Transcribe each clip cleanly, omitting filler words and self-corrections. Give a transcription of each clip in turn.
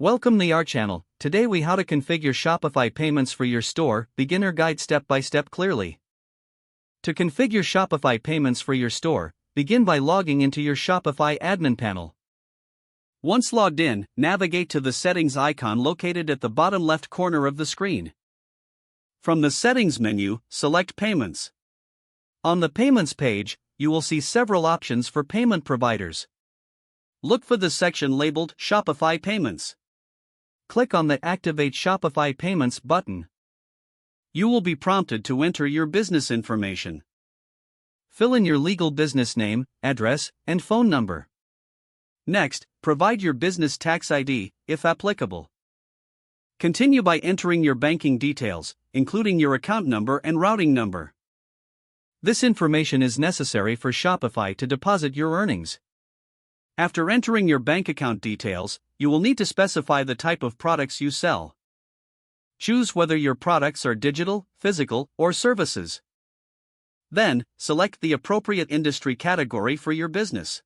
Welcome to our channel. Today we how to configure Shopify Payments for your store, beginner guide step by step clearly. To configure Shopify Payments for your store, begin by logging into your Shopify admin panel. Once logged in, navigate to the settings icon located at the bottom left corner of the screen. From the settings menu, select Payments. On the Payments page, you will see several options for payment providers. Look for the section labeled Shopify Payments. Click on the Activate Shopify Payments button. You will be prompted to enter your business information. Fill in your legal business name, address, and phone number. Next, provide your business tax ID, if applicable. Continue by entering your banking details, including your account number and routing number. This information is necessary for Shopify to deposit your earnings. After entering your bank account details, you will need to specify the type of products you sell. Choose whether your products are digital, physical, or services. Then, select the appropriate industry category for your business.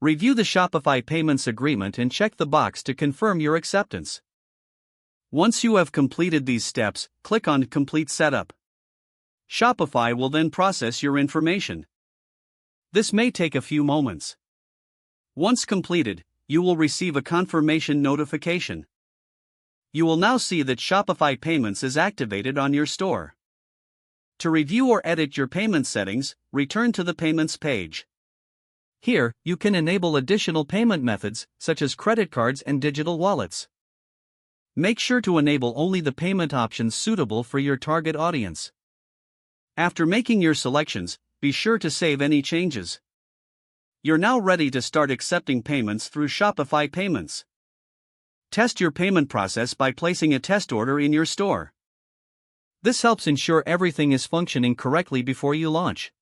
Review the Shopify Payments agreement and check the box to confirm your acceptance. Once you have completed these steps, click on Complete Setup. Shopify will then process your information. This may take a few moments. Once completed, you will receive a confirmation notification. You will now see that Shopify Payments is activated on your store. To review or edit your payment settings, return to the Payments page. Here, you can enable additional payment methods, such as credit cards and digital wallets. Make sure to enable only the payment options suitable for your target audience. After making your selections, be sure to save any changes. You're now ready to start accepting payments through Shopify Payments. Test your payment process by placing a test order in your store. This helps ensure everything is functioning correctly before you launch.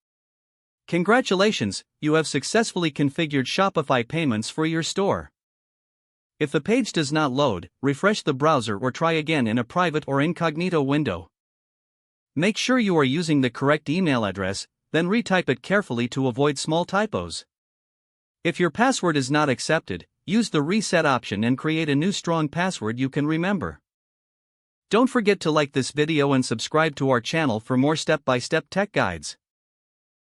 Congratulations, you have successfully configured Shopify Payments for your store. If the page does not load, refresh the browser or try again in a private or incognito window. Make sure you are using the correct email address, then retype it carefully to avoid small typos. If your password is not accepted, use the reset option and create a new strong password you can remember. Don't forget to like this video and subscribe to our channel for more step-by-step tech guides.